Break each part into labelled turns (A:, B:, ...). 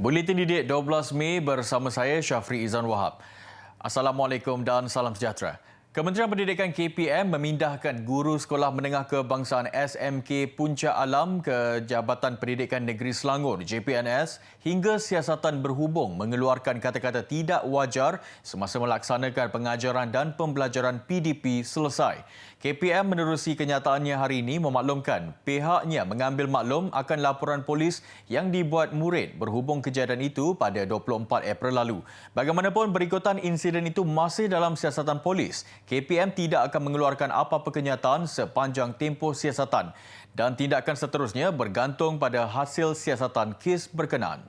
A: Buletin Didik 12 Mei bersama saya Syafri Izan Wahab. Assalamualaikum dan salam sejahtera. Kementerian Pendidikan KPM memindahkan guru Sekolah Menengah Kebangsaan SMK Puncak Alam ke Jabatan Pendidikan Negeri Selangor JPNS hingga siasatan berhubung mengeluarkan kata-kata tidak wajar semasa melaksanakan pengajaran dan pembelajaran PDP selesai. KPM menerusi kenyataannya hari ini memaklumkan pihaknya mengambil maklum akan laporan polis yang dibuat murid berhubung kejadian itu pada 24 April lalu. Bagaimanapun berikutan insiden itu masih dalam siasatan polis. KPM tidak akan mengeluarkan apa-apa kenyataan sepanjang tempoh siasatan dan tindakan seterusnya bergantung pada hasil siasatan kes berkenaan.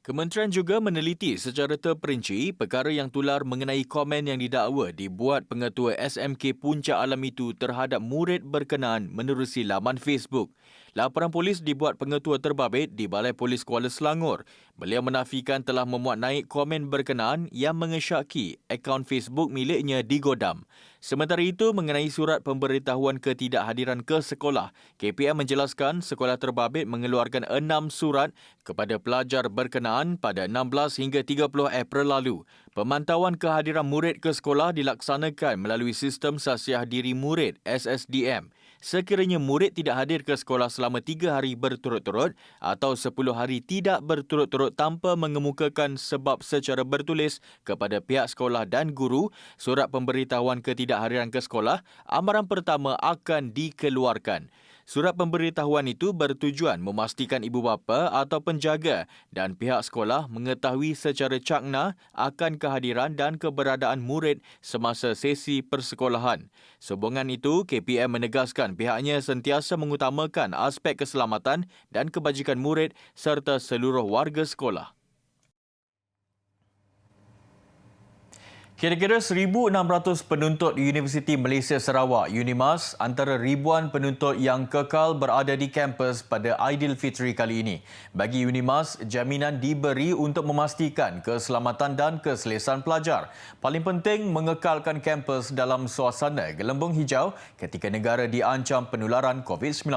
A: Kementerian juga meneliti secara terperinci perkara yang tular mengenai komen yang didakwa dibuat pengetua SMK Puncak Alam itu terhadap murid berkenaan menerusi laman Facebook. Laporan polis dibuat pengetua terbabit di Balai Polis Kuala Selangor. Beliau menafikan telah memuat naik komen berkenaan yang mengesyaki akaun Facebook miliknya digodam. Sementara itu, mengenai surat pemberitahuan ketidakhadiran ke sekolah, KPM menjelaskan sekolah terbabit mengeluarkan 6 surat kepada pelajar berkenaan pada 16 hingga 30 April lalu. Pemantauan kehadiran murid ke sekolah dilaksanakan melalui sistem sasiah diri murid SSDM. Sekiranya murid tidak hadir ke sekolah selama 3 hari berturut-turut atau 10 hari tidak berturut-turut tanpa mengemukakan sebab secara bertulis kepada pihak sekolah dan guru, surat pemberitahuan ketidakhadiran ke sekolah, amaran pertama akan dikeluarkan. Surat pemberitahuan itu bertujuan memastikan ibu bapa atau penjaga dan pihak sekolah mengetahui secara cakna akan kehadiran dan keberadaan murid semasa sesi persekolahan. Sambungan itu, KPM menegaskan pihaknya sentiasa mengutamakan aspek keselamatan dan kebajikan murid serta seluruh warga sekolah. Kira-kira 1,600 penuntut Universiti Malaysia Sarawak UNIMAS antara ribuan penuntut yang kekal berada di kampus pada Aidilfitri kali ini. Bagi UNIMAS, jaminan diberi untuk memastikan keselamatan dan keselesaan pelajar. Paling penting mengekalkan kampus dalam suasana gelembung hijau ketika negara diancam penularan COVID-19.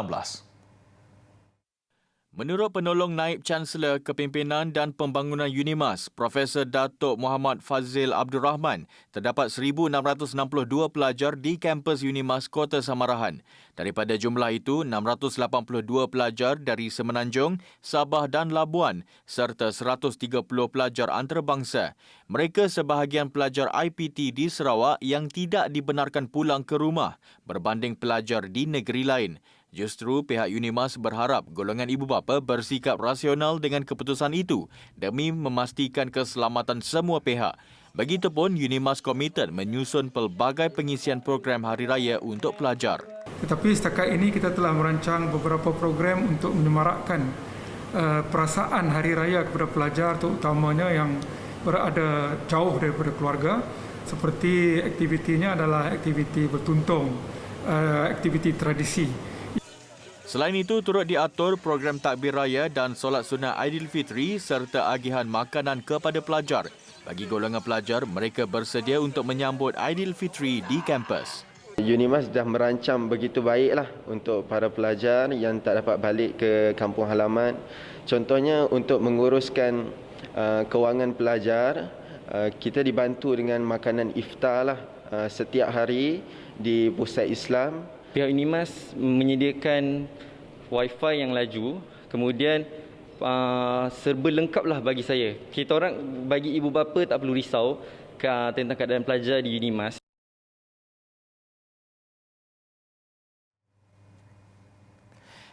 A: Menurut penolong Naib Chancellor Kepimpinan dan Pembangunan UNIMAS, Profesor Datuk Muhammad Fazil Abdul Rahman, terdapat 1,662 pelajar di kampus UNIMAS Kota Samarahan. Daripada jumlah itu, 682 pelajar dari Semenanjung, Sabah dan Labuan serta 130 pelajar antarabangsa. Mereka sebahagian pelajar IPT di Sarawak yang tidak dibenarkan pulang ke rumah berbanding pelajar di negeri lain. Justru pihak UNIMAS berharap golongan ibu bapa bersikap rasional dengan keputusan itu demi memastikan keselamatan semua pihak. Begitupun UNIMAS komited menyusun pelbagai pengisian program hari raya untuk pelajar.
B: Tetapi setakat ini kita telah merancang beberapa program untuk menyemarakkan perasaan hari raya kepada pelajar, terutamanya yang berada jauh daripada keluarga. Seperti aktivitinya adalah aktiviti bertuntung, aktiviti tradisi.
A: Selain itu, turut diatur program takbir raya dan solat sunnah Aidilfitri serta agihan makanan kepada pelajar. Bagi golongan pelajar, mereka bersedia untuk menyambut Aidilfitri di kampus.
C: UNIMAS dah merancang begitu baiklah untuk para pelajar yang tak dapat balik ke kampung halaman. Contohnya untuk menguruskan kewangan pelajar, kita dibantu dengan makanan iftar lah setiap hari di pusat Islam.
D: Pihak UNIMAS menyediakan Wi-Fi yang laju, kemudian serba lengkaplah bagi saya. Kita orang, bagi ibu bapa tak perlu risau tentang keadaan pelajar di UNIMAS.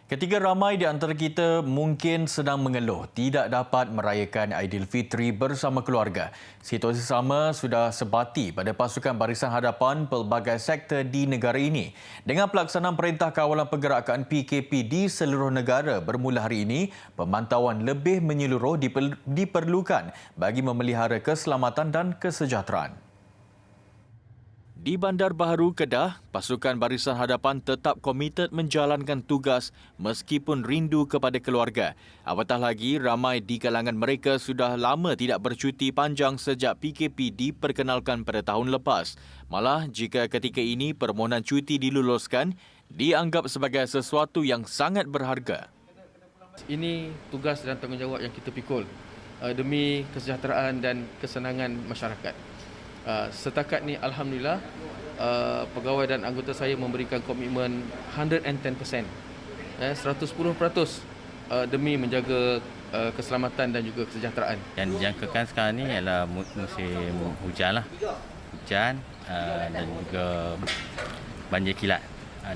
A: Ketika ramai di antara kita mungkin sedang mengeluh tidak dapat merayakan Aidilfitri bersama keluarga. Situasi sama sudah sebati pada pasukan Barisan Hadapan pelbagai sektor di negara ini. Dengan pelaksanaan Perintah Kawalan Pergerakan PKP di seluruh negara bermula hari ini, pemantauan lebih menyeluruh diperlukan bagi memelihara keselamatan dan kesejahteraan. Di Bandar Baharu, Kedah, pasukan Barisan Hadapan tetap komited menjalankan tugas meskipun rindu kepada keluarga. Apatah lagi, ramai di kalangan mereka sudah lama tidak bercuti panjang sejak PKP diperkenalkan pada tahun lepas. Malah, jika ketika ini permohonan cuti diluluskan, dianggap sebagai sesuatu yang sangat berharga.
E: Ini tugas dan tanggungjawab yang kita pikul demi kesejahteraan dan kesenangan masyarakat. Setakat ni alhamdulillah pegawai dan anggota saya memberikan komitmen 110%, 110% demi menjaga keselamatan dan juga kesejahteraan.
F: Yang dijangkakan sekarang ni ialah musim hujan lah. Hujan dan juga banjir kilat.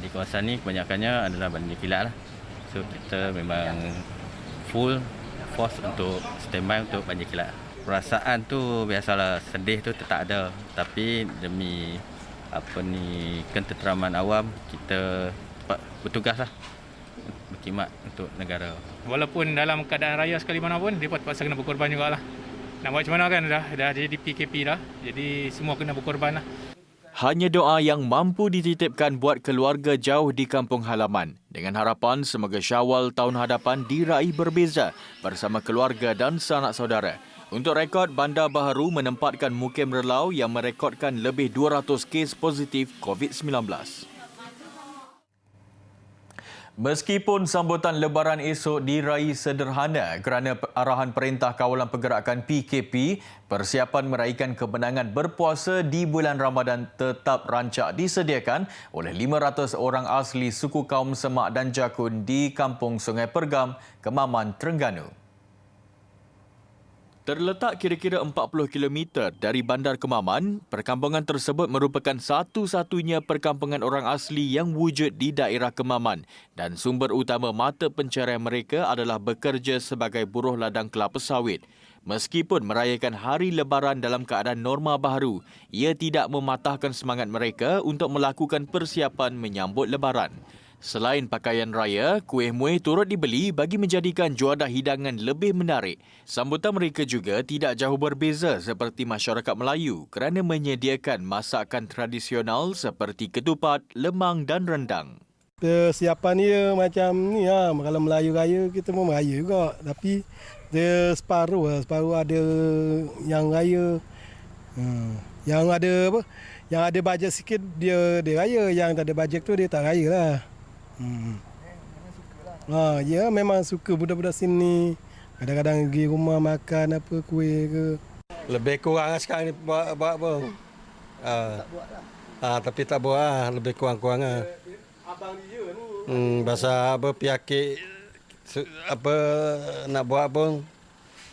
F: Di kawasan ni kebanyakannya adalah banjir kilat lah. So kita memang full force untuk standby untuk banjir kilat. Perasaan tu biasalah, sedih tu tak ada. Tapi demi ketenteraman awam, kita bertugas lah, berkhidmat untuk negara.
G: Walaupun dalam keadaan raya sekali mana pun, mereka terpaksa kena berkorban jugalah. Nak buat macam mana kan, dah jadi PKP dah. Jadi semua kena berkorban lah.
A: Hanya doa yang mampu dititipkan buat keluarga jauh di kampung halaman. Dengan harapan semoga Syawal tahun hadapan diraih berbeza bersama keluarga dan sanak saudara. Untuk rekod, Bandar Baharu menempatkan Mukim Relau yang merekodkan lebih 200 kes positif COVID-19. Meskipun sambutan Lebaran esok diraih sederhana kerana arahan Perintah Kawalan Pergerakan PKP, persiapan meraihkan kemenangan berpuasa di bulan Ramadan tetap rancak disediakan oleh 500 orang asli suku kaum Semak dan Jakun di Kampung Sungai Pergam, Kemaman, Terengganu. Terletak kira-kira 40 km dari Bandar Kemaman, perkampungan tersebut merupakan satu-satunya perkampungan orang asli yang wujud di daerah Kemaman dan sumber utama mata pencaharian mereka adalah bekerja sebagai buruh ladang kelapa sawit. Meskipun merayakan Hari Lebaran dalam keadaan norma baharu, ia tidak mematahkan semangat mereka untuk melakukan persiapan menyambut Lebaran. Selain pakaian raya, kuih muih turut dibeli bagi menjadikan juadah hidangan lebih menarik. Sambutan mereka juga tidak jauh berbeza seperti masyarakat Melayu kerana menyediakan masakan tradisional seperti ketupat, lemang dan rendang.
H: Persiapan dia macam ni lah. Kalau Melayu raya, kita pun raya juga. Tapi dia separuh ada yang raya. Yang ada apa? Yang ada bajet sikit dia raya. Yang tak ada bajet tu dia tak raya lah. Ya memang suka budak-budak sini. Kadang-kadang pergi rumah makan apa kuih ke.
I: Lebih kurang sekarang ni buat apa? Tak buat lah. Tapi tak buat lah. Lebih kurang-kurang lah.
H: Abang dia ni.
I: Pasal apa piakik apa nak buat pun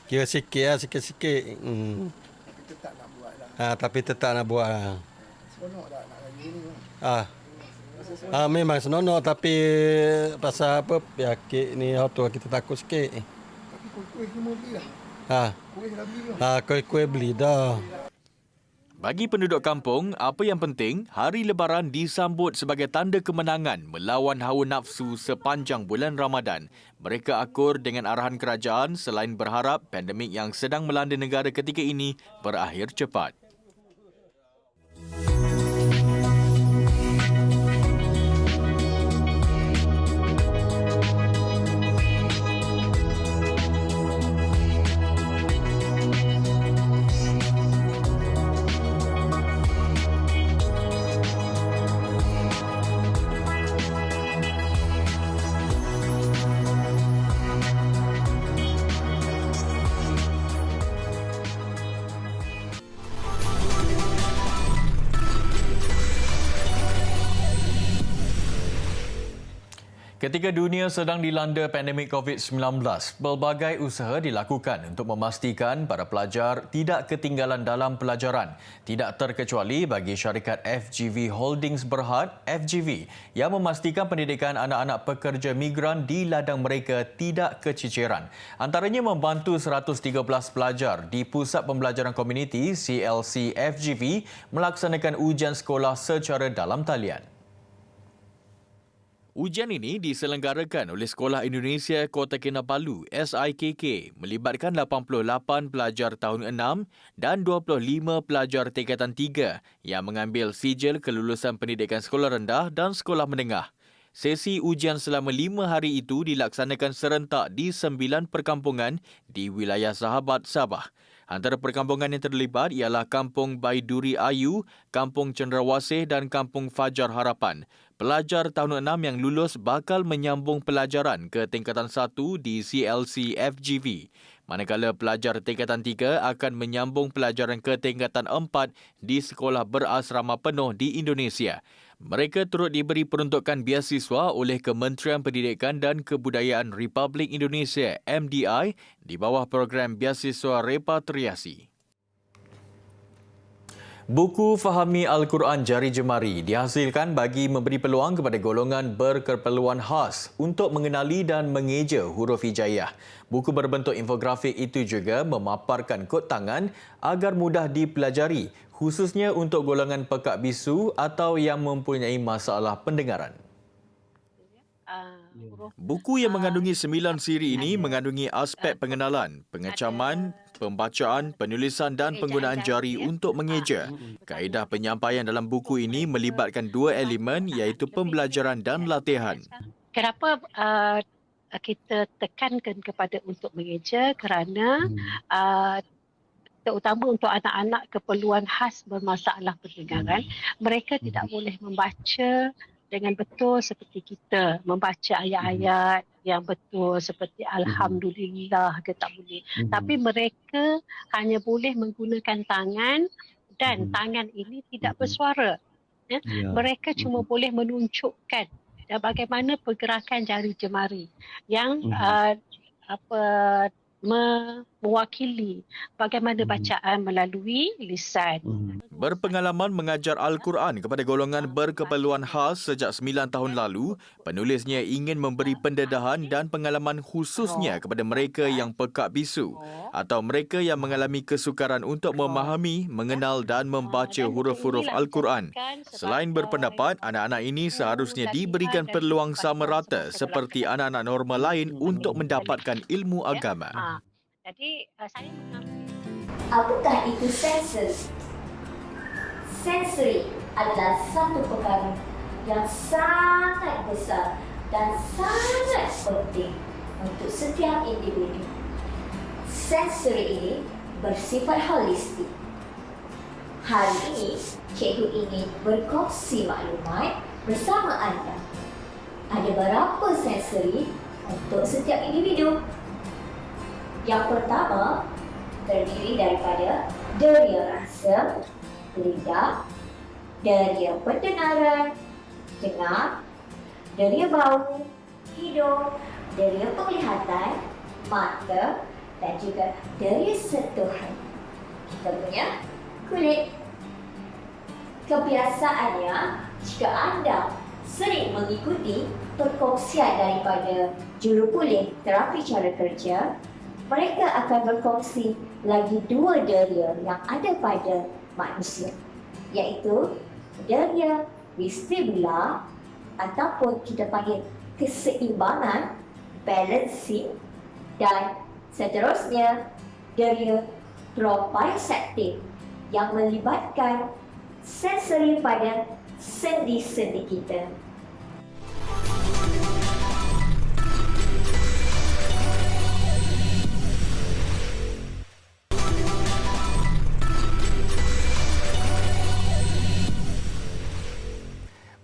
I: kira sikit lah, sikit-sikit.
H: Tapi tetap nak buat lah.
I: Tapi tetap nak buat lah.
H: Seronok tak nak lagi ni?
I: Memang seronok tapi pasal apa piakik ni tu kita takut sikit.
H: Tapi kuih semua beli lah. Kuih dah beli lah.
I: Kuih beli dah.
A: Bagi penduduk kampung, apa yang penting, Hari Lebaran disambut sebagai tanda kemenangan melawan hawa nafsu sepanjang bulan Ramadan. Mereka akur dengan arahan kerajaan selain berharap pandemik yang sedang melanda negara ketika ini berakhir cepat. Ketika dunia sedang dilanda pandemik COVID-19, pelbagai usaha dilakukan untuk memastikan para pelajar tidak ketinggalan dalam pelajaran. Tidak terkecuali bagi syarikat FGV Holdings Berhad, FGV, yang memastikan pendidikan anak-anak pekerja migran di ladang mereka tidak keciciran. Antaranya membantu 113 pelajar di Pusat Pembelajaran Komuniti CLC FGV melaksanakan ujian sekolah secara dalam talian. Ujian ini diselenggarakan oleh Sekolah Indonesia Kota Kinabalu SIKK melibatkan 88 pelajar tahun 6 dan 25 pelajar tingkatan 3 yang mengambil sijil kelulusan pendidikan sekolah rendah dan sekolah menengah. Sesi ujian selama 5 hari itu dilaksanakan serentak di 9 perkampungan di wilayah Sahabat, Sabah. Antara perkampungan yang terlibat ialah Kampung Baiduri Ayu, Kampung Cendrawasih dan Kampung Fajar Harapan. Pelajar tahun 6 yang lulus bakal menyambung pelajaran ke tingkatan 1 di CLC FGV. Manakala pelajar tingkatan 3 akan menyambung pelajaran ke tingkatan 4 di sekolah berasrama penuh di Indonesia. Mereka turut diberi peruntukan beasiswa oleh Kementerian Pendidikan dan Kebudayaan Republik Indonesia MDI di bawah program beasiswa repatriasi. Buku Fahami Al-Quran Jari Jemari dihasilkan bagi memberi peluang kepada golongan berkeperluan khas untuk mengenali dan mengeja huruf hijaiyah. Buku berbentuk infografik itu juga memaparkan kod tangan agar mudah dipelajari, khususnya untuk golongan pekak bisu atau yang mempunyai masalah pendengaran. Buku yang mengandungi 9 siri ini mengandungi aspek pengenalan, pengecaman, pembacaan, penulisan dan penggunaan jari untuk mengeja. Kaedah penyampaian dalam buku ini melibatkan 2 elemen iaitu pembelajaran dan latihan.
J: Kenapa kita tekankan kepada untuk mengeja? Kerana terutama untuk anak-anak keperluan khas bermasalah pendengaran, mereka tidak boleh membaca dengan betul seperti kita, membaca ayat-ayat yang betul seperti Alhamdulillah ke tak boleh. Tapi mereka hanya boleh menggunakan tangan dan tangan ini tidak bersuara. Mereka cuma boleh menunjukkan bagaimana pergerakan jari jemari yang mewakili bagaimana bacaan melalui lisan.
A: Berpengalaman mengajar Al-Quran kepada golongan berkeperluan khas sejak 9 tahun lalu, penulisnya ingin memberi pendedahan dan pengalaman khususnya kepada mereka yang pekak bisu atau mereka yang mengalami kesukaran untuk memahami, mengenal dan membaca huruf-huruf Al-Quran. Selain berpendapat, anak-anak ini seharusnya diberikan peluang sama rata seperti anak-anak normal lain untuk mendapatkan ilmu agama.
J: Jadi saya mengambil.
K: Apakah itu sensor? Sensory adalah satu perkara yang sangat besar dan sangat penting untuk setiap individu. Sensory ini bersifat holistik. Hari ini, cikgu ingin berkongsi maklumat bersama anda. Ada berapa sensory untuk setiap individu? Yang pertama, terdiri daripada deria rasa, lidah, deria pendengaran, dengar, deria bau, hidung, deria penglihatan, mata dan juga deria sentuhan. Kita punya kulit. Kebiasaannya, jika anda sering mengikuti perkongsian daripada jurupulih terapi cara kerja, mereka akan berkongsi lagi 2 deria yang ada pada manusia, iaitu deria vestibular ataupun kita panggil keseimbangan, balancing, dan seterusnya deria proprioceptif yang melibatkan sensori pada sendi-sendi kita.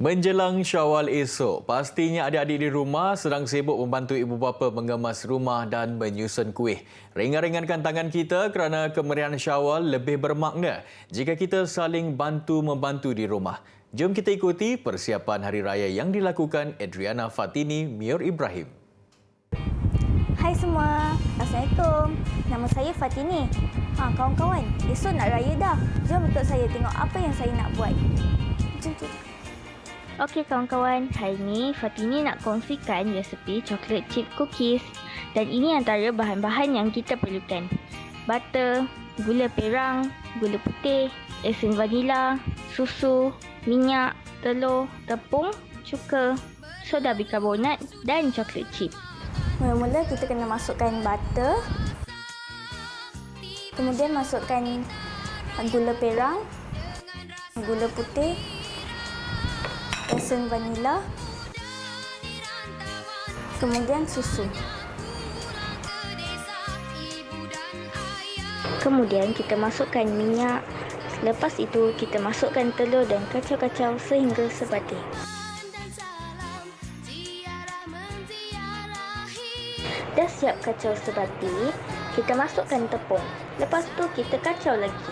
A: Menjelang Syawal esok, pastinya adik-adik di rumah sedang sibuk membantu ibu bapa mengemas rumah dan menyusun kuih. Ringan-ringankan tangan kita kerana kemeriahan Syawal lebih bermakna jika kita saling bantu-membantu di rumah. Jom kita ikuti persiapan Hari Raya yang dilakukan Adriana Fatini Mior Ibrahim.
L: Hai semua, Assalamualaikum. Nama saya Fatini. Kawan-kawan, esok nak raya dah. Jom ikut saya tengok apa yang saya nak buat. Jom.
M: Okey kawan-kawan, hari ini Fatini nak kongsikan resepi coklat chip cookies. Dan ini antara bahan-bahan yang kita perlukan. Butter, gula perang, gula putih, esen vanila, susu, minyak, telur, tepung, cuka, soda bikarbonat dan coklat chip.
L: Mula-mula kita kena masukkan butter. Kemudian masukkan gula perang, gula putih, esen vanila, kemudian susu.
M: Kemudian kita masukkan minyak. Lepas itu kita masukkan telur dan kacau-kacau sehingga sepati. siap kacau sebati, kita masukkan tepung. Lepas tu kita kacau lagi.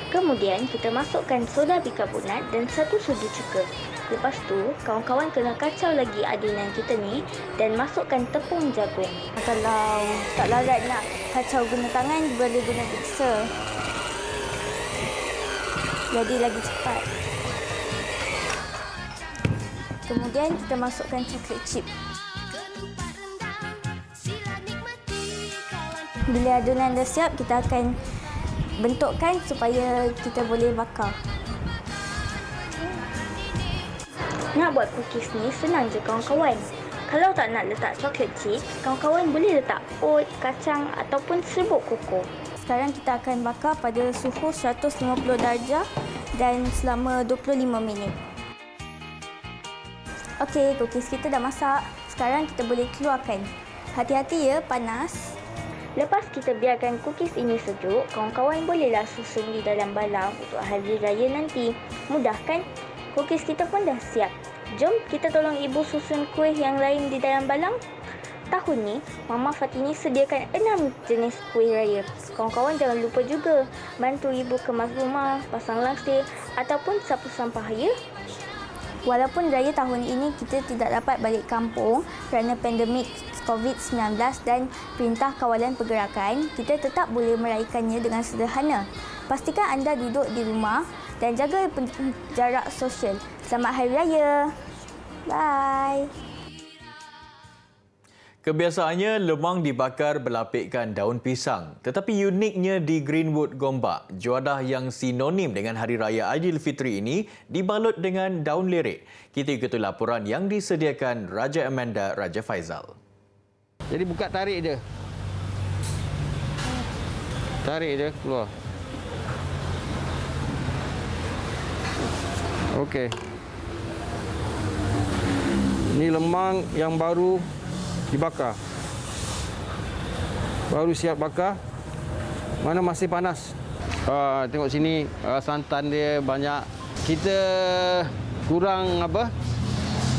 M: Kemudian kita masukkan soda bikarbonat dan 1 sudu cuka. Lepas tu, kawan-kawan kena kacau lagi adunan kita ni dan masukkan tepung jagung. Kalau tak larat nak kacau guna tangan, boleh guna mixer. Jadi lagi cepat. Kemudian kita masukkan coklat chip. Bila adunan dah siap, kita akan bentukkan supaya kita boleh bakar. Nak buat cookies ni senang je kawan-kawan. Kalau tak nak letak coklat chip, kawan-kawan boleh letak oat, kacang ataupun serbuk koko. Sekarang kita akan bakar pada suhu 150 darjah dan selama 25 minit. Okey, cookies kita dah masak. Sekarang kita boleh keluarkan. Hati-hati ya, panas. Lepas kita biarkan cookies ini sejuk, kawan-kawan bolehlah susun di dalam balang untuk hari raya nanti. Mudah kan? Cookies kita pun dah siap. Jom kita tolong ibu susun kuih yang lain di dalam balang. Tahun ni, Mama Fatini sediakan 6 jenis kuih raya. Kawan-kawan jangan lupa juga bantu ibu kemas rumah, pasang langsir ataupun sapu sampah ya. Walaupun raya tahun ini kita tidak dapat balik kampung kerana pandemik COVID-19 dan Perintah Kawalan Pergerakan, kita tetap boleh meraihkannya dengan sederhana. Pastikan anda duduk di rumah dan jaga jarak sosial. Selamat Hari Raya. Bye.
A: Kebiasaannya, lemang dibakar berlapikkan daun pisang. Tetapi uniknya di Greenwood Gombak, juadah yang sinonim dengan Hari Raya Aidilfitri ini dibalut dengan daun lerek. Kita ikuti laporan yang disediakan Raja Amanda Raja Faizal.
N: Jadi buka tarik je. Tarik je keluar. Okey. Ini lemang yang baru dibakar. Baru siap bakar. Mana masih panas. Tengok sini santan dia banyak. Kita kurang apa?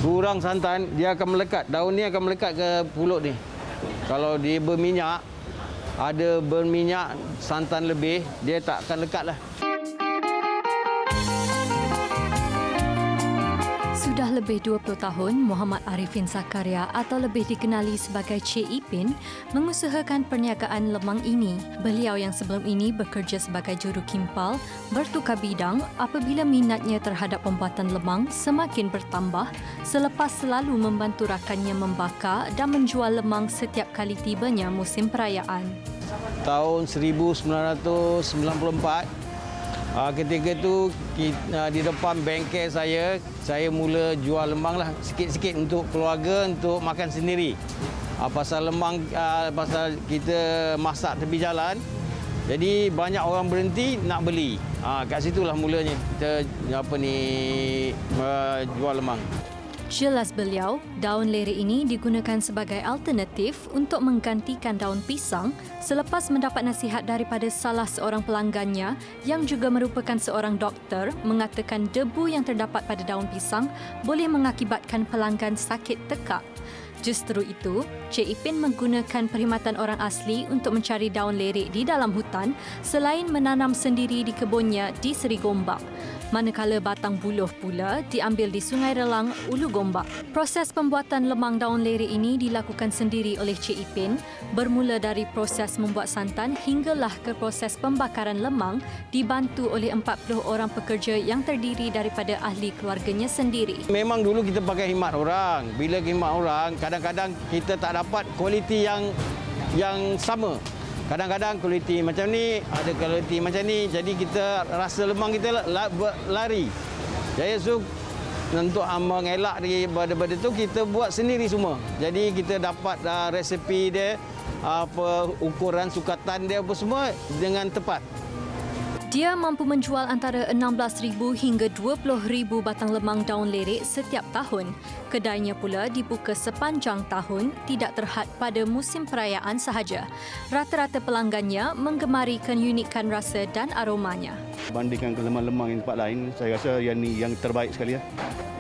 N: Kurang santan, dia akan melekat. Daun ni akan melekat ke pulut ni. Kalau dia berminyak, ada berminyak santan lebih, dia tak akan lekat lah.
O: Sudah lebih 20 tahun, Muhammad Arifin Zakaria atau lebih dikenali sebagai Cik Ipin mengusahakan perniagaan lemang ini. Beliau yang sebelum ini bekerja sebagai juru kimpal bertukar bidang apabila minatnya terhadap pembuatan lemang semakin bertambah selepas selalu membantu rakannya membakar dan menjual lemang setiap kali tibanya musim perayaan.
N: Tahun 1994, ketika itu di depan bengkel saya mula jual lemang lah sikit-sikit untuk keluarga, untuk makan sendiri. Pasal lemang, pasal kita masak tepi jalan, jadi banyak orang berhenti nak beli. Kat situlah mulanya kita jual lemang.
O: Jelas beliau, daun lerek ini digunakan sebagai alternatif untuk menggantikan daun pisang selepas mendapat nasihat daripada salah seorang pelanggannya yang juga merupakan seorang doktor mengatakan debu yang terdapat pada daun pisang boleh mengakibatkan pelanggan sakit tekak. Justru itu, Cik Ipin menggunakan perkhidmatan orang asli untuk mencari daun lerek di dalam hutan selain menanam sendiri di kebunnya di Seri Gombak. Manakala batang buluh pula diambil di Sungai Relang, Ulu Gombak. Proses pembuatan lemang daun lerek ini dilakukan sendiri oleh Cik Ipin, bermula dari proses membuat santan hinggalah ke proses pembakaran lemang dibantu oleh 40 orang pekerja yang terdiri daripada ahli keluarganya sendiri.
N: Memang dulu kita pakai khidmat orang. Bila khidmat orang, kadang-kadang kita tak dapat kualiti yang sama. Kadang-kadang kualiti macam ni, ada kualiti macam ni. Jadi kita rasa lemang kita lari. Jadi untuk mengelak daripada itu, kita buat sendiri semua. Jadi kita dapat resepi dia, ukuran sukatan dia apa semua dengan tepat.
O: Dia mampu menjual antara 16,000 hingga 20,000 batang lemang daun lerek setiap tahun. Kedainya pula dibuka sepanjang tahun, tidak terhad pada musim perayaan sahaja. Rata-rata pelanggannya menggemari keunikan rasa dan aromanya.
P: Bandingkan ke lemang-lemang yang tempat lain, saya rasa yang ni yang terbaik sekali ya.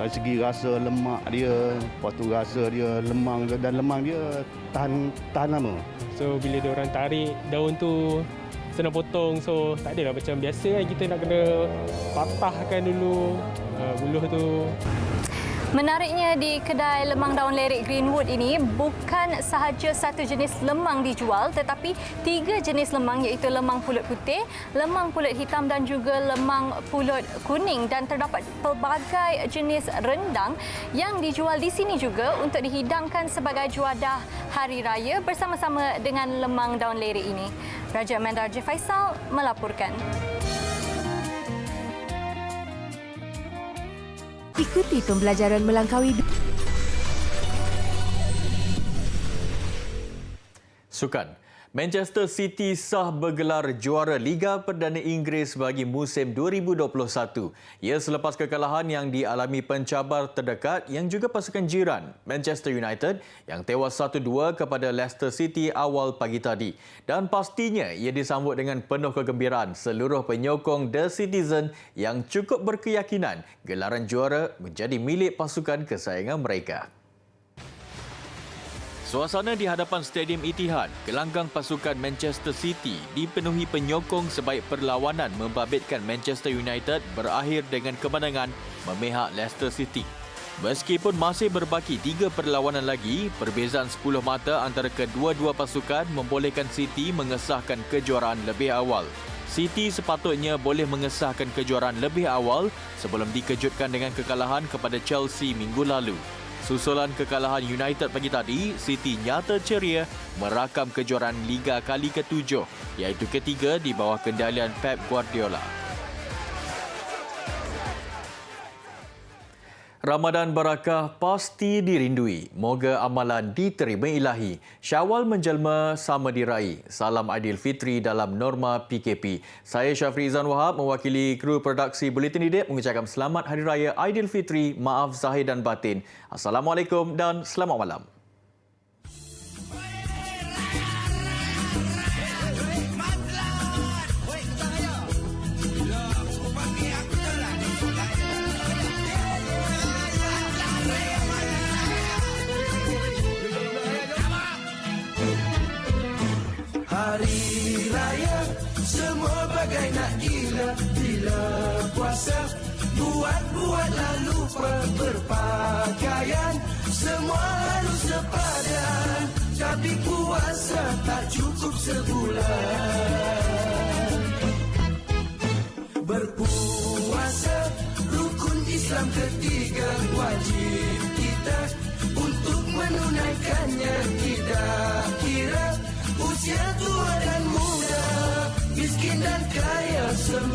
P: Dari segi rasa lemak dia, lepas tu rasa dia lemang dan lemang dia tahan lama.
Q: So bila dia orang tarik daun tu senang potong, so tak adalah macam biasa kan, kita nak kena patahkan dulu buluh tu.
O: Menariknya di kedai lemang daun lerek Greenwood ini bukan sahaja satu jenis lemang dijual tetapi 3 jenis lemang iaitu lemang pulut putih, lemang pulut hitam dan juga lemang pulut kuning, dan terdapat pelbagai jenis rendang yang dijual di sini juga untuk dihidangkan sebagai juadah hari raya bersama-sama dengan lemang daun lerek ini. Raja Amanda J. Faisal melaporkan.
R: Ikuti pembelajaran melangkaui
A: Sukan. Manchester City sah bergelar juara Liga Perdana Inggeris bagi musim 2021. Ia selepas kekalahan yang dialami pencabar terdekat yang juga pasukan jiran, Manchester United, yang tewas 1-2 kepada Leicester City awal pagi tadi. Dan pastinya ia disambut dengan penuh kegembiraan seluruh penyokong The Citizen yang cukup berkeyakinan gelaran juara menjadi milik pasukan kesayangan mereka. Suasana di hadapan Stadium Etihad, gelanggang pasukan Manchester City dipenuhi penyokong sebaik perlawanan membabitkan Manchester United berakhir dengan kemenangan memihak Leicester City. Meskipun masih berbaki 3 perlawanan lagi, perbezaan 10 mata antara kedua-dua pasukan membolehkan City mengesahkan kejuaraan lebih awal. City sepatutnya boleh mengesahkan kejuaraan lebih awal sebelum dikejutkan dengan kekalahan kepada Chelsea minggu lalu. Susulan kekalahan United pagi tadi, City nyata ceria merakam kejuaraan Liga kali ke-7, iaitu ketiga di bawah kendalian Pep Guardiola. Ramadan Barakah pasti dirindui. Moga amalan diterima Ilahi. Syawal menjelma sama diraih. Salam Aidilfitri dalam norma PKP. Saya Syafri Izan Wahab mewakili kru produksi Buletin Hidayat mengucapkan selamat Hari Raya Aidilfitri, maaf zahir dan batin. Assalamualaikum dan selamat malam.
S: Hari Raya semua bagai nak gila. Bila puasa buat-buatlah lupa berpakaian. Semua harus sepadan, tapi puasa tak cukup sebulan. Berpuasa rukun Islam ketiga, wajib kita untuk menunaikannya. Tidak kira usia tua dan muda, miskin dan kaya semua.